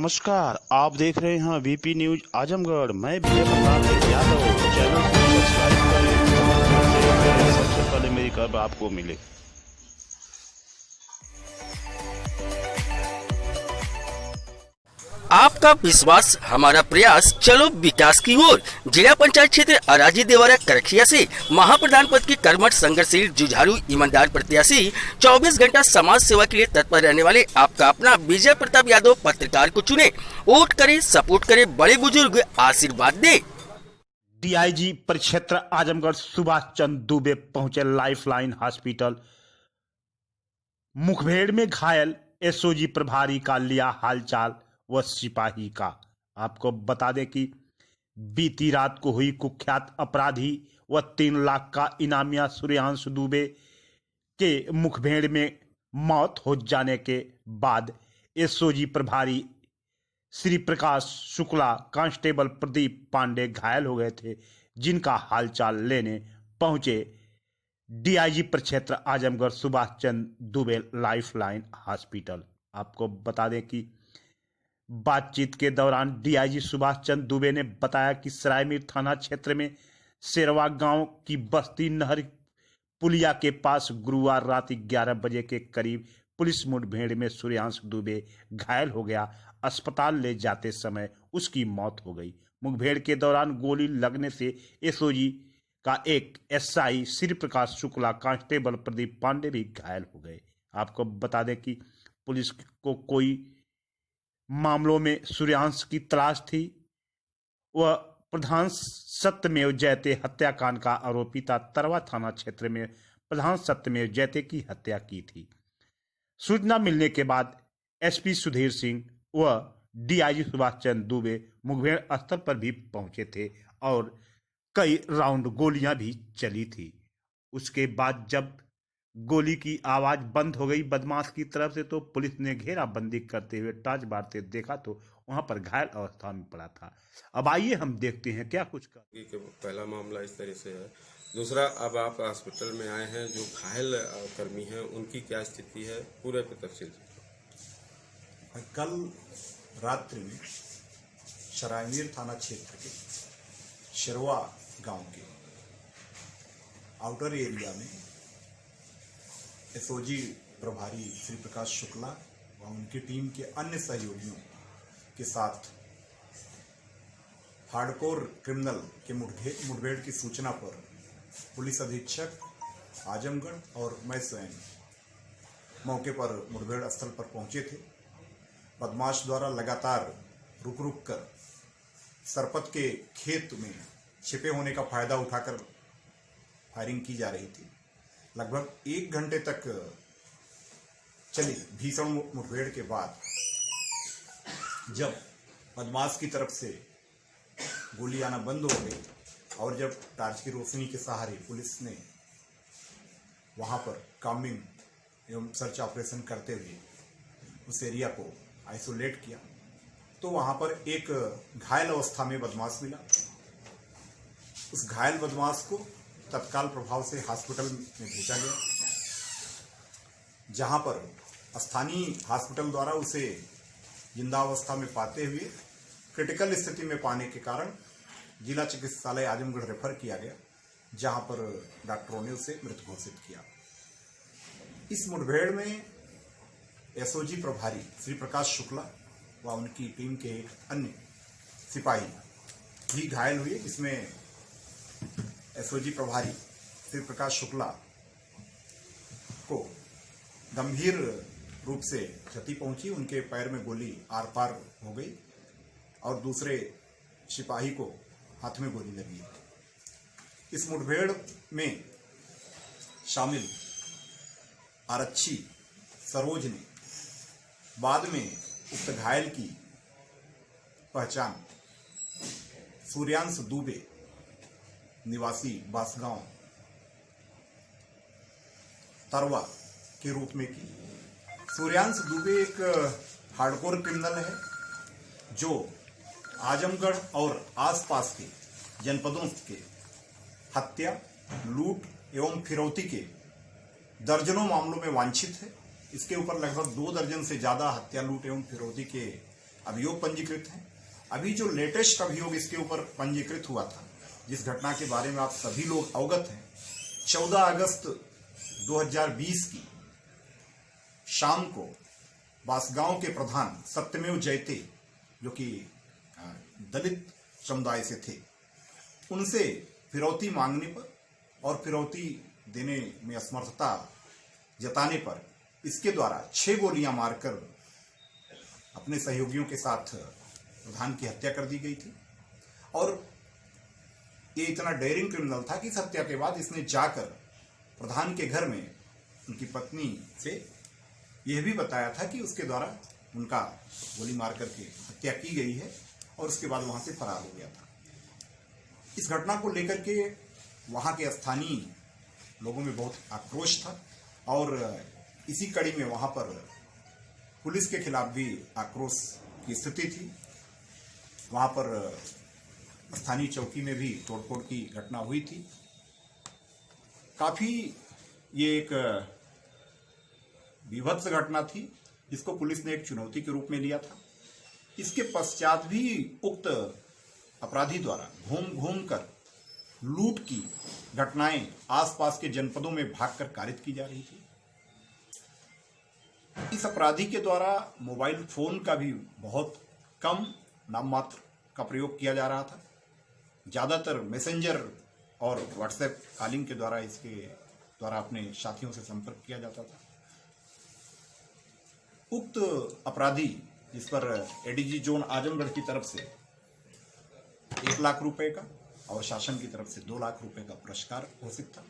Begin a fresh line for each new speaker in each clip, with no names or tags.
नमस्कार, आप देख रहे हैं वीपी न्यूज आजमगढ़। मैं विजय प्रताप यादव। चैनल को सब्सक्राइब करें, सबसे पहले मेरी खबर आपको मिले।
आपका विश्वास हमारा प्रयास, चलो विकास की ओर। जिला पंचायत क्षेत्र अराजी देवरा करखिया से महाप्रधान पद की कर्मठ संघर्षशील जुझारू ईमानदार प्रत्याशी 24 घंटा समाज सेवा के लिए तत्पर रहने वाले आपका अपना विजय प्रताप यादव पत्रकार को चुने। वोट करे, सपोर्ट करे, बड़े बुजुर्ग आशीर्वाद दे।
डीआईजी परिक्षेत्र आजमगढ़ सुभाष चंद्र दुबे पहुंचे लाइफलाइन हॉस्पिटल। मुठभेड़ में घायल एसओजी प्रभारी का लिया हालचाल व सिपाही का। आपको बता दें कि बीती रात को हुई कुख्यात अपराधी व 3 लाख का इनामिया सूर्यांश दुबे के मुठभेड़ में मौत हो जाने के बाद एसओजी प्रभारी श्री प्रकाश शुक्ला, कांस्टेबल प्रदीप पांडे घायल हो गए थे, जिनका हालचाल लेने पहुंचे डीआईजी परिक्षेत्र आजमगढ़ सुभाष चंद्र दुबे लाइफलाइन हॉस्पिटल। आपको बता दें कि बातचीत के दौरान डीआईजी सुभाष चंद्र दुबे ने बताया कि सरायमीर थाना क्षेत्र में शेरवा गांव की बस्ती नहर पुलिया के पास गुरुवार रात 11 बजे के करीब पुलिस मुठभेड़ में सूर्यांश दुबे घायल हो गया। अस्पताल ले जाते समय उसकी मौत हो गई। मुठभेड़ के दौरान गोली लगने से एसओजी का एक एसआई श्री प्रकाश शुक्ला, कांस्टेबल प्रदीप पांडे भी घायल हो गए। आपको बता दें कि पुलिस को कोई मामलों में सूर्यांश की तलाश थी। वह प्रधान सत्यमेव जयते हत्याकांड का आरोपी था। तरवा थाना क्षेत्र में प्रधान सत्यमेव जयते की हत्या की थी। सूचना मिलने के बाद एसपी सुधीर सिंह व डीआईजी सुभाष चंद्र दुबे मुठभेड़ स्थल पर भी पहुंचे थे और कई राउंड गोलियां भी चली थी। उसके बाद जब गोली की आवाज बंद हो गई बदमाश की तरफ से, तो पुलिस ने घेराबंदी करते हुए टॉर्च बारते देखा तो वहां पर घायल अवस्था में पड़ा था। अब आइए हम देखते हैं क्या कुछ कर।
पहला मामला इस तरह से है। दूसरा, अब आप हॉस्पिटल में आए हैं, जो घायल कर्मी हैं उनकी क्या स्थिति है, पूरे पे तफसील।
कल रात्रि में सरायमीर थाना क्षेत्र के शेरवा गांव के आउटर एरिया में एसओजी प्रभारी श्री प्रकाश शुक्ला व उनकी टीम के अन्य सहयोगियों के साथ हार्डकोर क्रिमिनल के मुठभेड़ की सूचना पर पुलिस अधीक्षक आजमगढ़ और मैं स्वयं मौके पर मुठभेड़ स्थल पर पहुंचे थे। बदमाश द्वारा लगातार रुक कर सरपत के खेत में छिपे होने का फायदा उठाकर फायरिंग की जा रही थी। लगभग 1 घंटे तक चली भीषण मुठभेड़ के बाद जब बदमाश की तरफ से गोली आना बंद हो गई और जब टार्च की रोशनी के सहारे पुलिस ने वहां पर काम्बिंग एवं सर्च ऑपरेशन करते हुए उस एरिया को आइसोलेट किया, तो वहां पर एक घायल अवस्था में बदमाश मिला। उस घायल बदमाश को तत्काल प्रभाव से हॉस्पिटल में भेजा गया, जहां पर स्थानीय हॉस्पिटल द्वारा उसे जिंदावस्था में पाते हुए क्रिटिकल स्थिति में पाने के कारण जिला चिकित्सालय आजमगढ़ रेफर किया गया, जहां पर डॉक्टरों ने उसे मृत घोषित किया। इस मुठभेड़ में एसओजी प्रभारी श्री प्रकाश शुक्ला व उनकी टीम के एक अन्य सिपाही भी घायल हुए। इसमें एसओजी प्रभारी श्री प्रकाश शुक्ला को गंभीर रूप से क्षति पहुंची, उनके पैर में गोली आर पार हो गई और दूसरे सिपाही को हाथ में गोली लगी। इस मुठभेड़ में शामिल आरक्षी सरोज ने बाद में उक्त घायल की पहचान सूर्यांश दुबे निवासी बासगांव तरवा के रूप में की। सूर्यांश दुबे एक हार्डकोर क्रिमिनल है जो आजमगढ़ और आसपास के जनपदों के हत्या, लूट एवं फिरौती के दर्जनों मामलों में वांछित है। इसके ऊपर लगभग 2 दर्जन से ज्यादा हत्या, लूट एवं फिरौती के अभियोग पंजीकृत हैं। अभी जो लेटेस्ट अभियोग इसके ऊपर पंजीकृत हुआ था, जिस घटना के बारे में आप सभी लोग अवगत हैं, 14 अगस्त 2020 की शाम को बांसगांव के प्रधान सत्यमेव जयते, जो कि दलित समुदाय से थे, उनसे फिरौती मांगने पर और फिरौती देने में असमर्थता जताने पर इसके द्वारा 6 गोलियां मारकर अपने सहयोगियों के साथ प्रधान की हत्या कर दी गई थी। और ये इतना डेयरिंग क्रिमिनल था कि इस हत्या के बाद इसने जाकर प्रधान के घर में उनकी पत्नी से यह भी बताया था कि उसके द्वारा उनका गोली मार करके हत्या की गई है, और उसके बाद वहां से फरार हो गया था। इस घटना को लेकर के वहां के स्थानीय लोगों में बहुत आक्रोश था, और इसी कड़ी में वहां पर पुलिस के खिलाफ भी आक्रोश की स्थिति थी। वहां पर स्थानीय चौकी में भी तोड़फोड़ की घटना हुई थी। काफी ये एक विभत्स घटना थी, जिसको पुलिस ने एक चुनौती के रूप में लिया था। इसके पश्चात भी उक्त अपराधी द्वारा घूम घूम कर लूट की घटनाएं आसपास के जनपदों में भागकर कारित की जा रही थी। इस अपराधी के द्वारा मोबाइल फोन का भी बहुत कम नाम मात्र का प्रयोग किया जा रहा था। ज्यादातर मैसेंजर और व्हाट्सएप कॉलिंग के द्वारा इसके द्वारा अपने साथियों से संपर्क किया जाता था। उक्त अपराधी, जिस पर एडीजी जोन आजमगढ़ की तरफ से 1 लाख रुपए का और शासन की तरफ से 2 लाख रुपए का पुरस्कार घोषित था,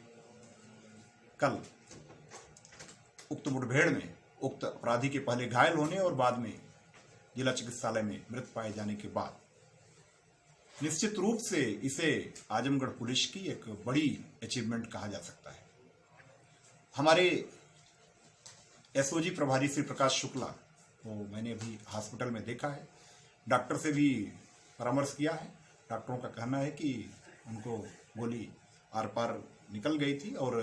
कल उक्त मुठभेड़ में उक्त अपराधी के पहले घायल होने और बाद में जिला चिकित्सालय में मृत पाए जाने के बाद निश्चित रूप से इसे आजमगढ़ पुलिस की एक बड़ी अचीवमेंट कहा जा सकता है। हमारे एसओजी प्रभारी श्री प्रकाश शुक्ला को मैंने अभी हॉस्पिटल में देखा है, डॉक्टर से भी परामर्श किया है। डॉक्टरों का कहना है कि उनको गोली आर पार निकल गई थी और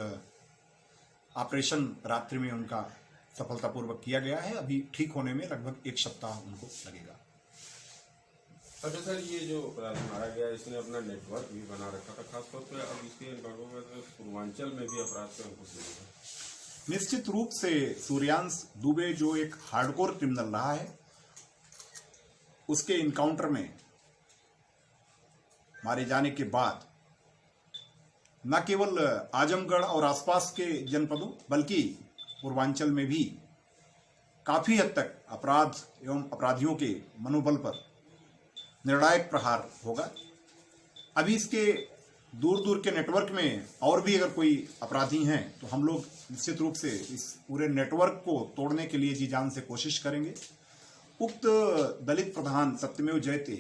ऑपरेशन रात्रि में उनका सफलतापूर्वक किया गया है। अभी ठीक होने में लगभग 1 सप्ताह उनको लगेगा।
अच्छा सर, ये जो अपराधी मारा गया, इसने अपना नेटवर्क भी बना रखा था, खासतौर पे अब इसके भागों में तो पूर्वांचल में भी अपराध पे अंकुश लगा है।
निश्चित रूप से सूर्यांश दुबे जो एक हार्डकोर क्रिमिनल रहा है, उसके इनकाउंटर में मारे जाने के बाद न केवल आजमगढ़ और आसपास के जनपदों बल्कि पूर्वांचल में भी काफी हद तक अपराध एवं अपराधियों के मनोबल पर निर्णायक प्रहार होगा। अभी इसके दूर दूर के नेटवर्क में और भी अगर कोई अपराधी हैं तो हम लोग निश्चित रूप से इस पूरे नेटवर्क को तोड़ने के लिए जी जान से कोशिश करेंगे। उक्त दलित प्रधान सत्यमेव जयते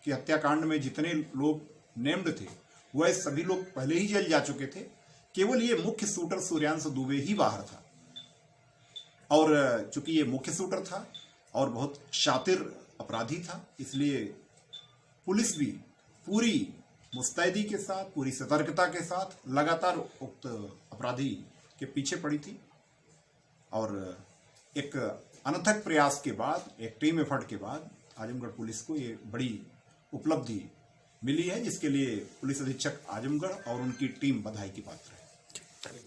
की हत्याकांड में जितने लोग नेम्ड थे वह सभी लोग पहले ही जेल जा चुके थे। केवल ये मुख्य शूटर सूर्यांश दुबे ही बाहर था, और चूंकि ये मुख्य शूटर था और बहुत शातिर अपराधी था, इसलिए पुलिस भी पूरी मुस्तैदी के साथ, पूरी सतर्कता के साथ लगातार उक्त अपराधी के पीछे पड़ी थी। और एक अनथक प्रयास के बाद, एक टीम एफर्ट के बाद आजमगढ़ पुलिस को ये बड़ी उपलब्धि मिली है, जिसके लिए पुलिस अधीक्षक आजमगढ़ और उनकी टीम बधाई की पात्र है।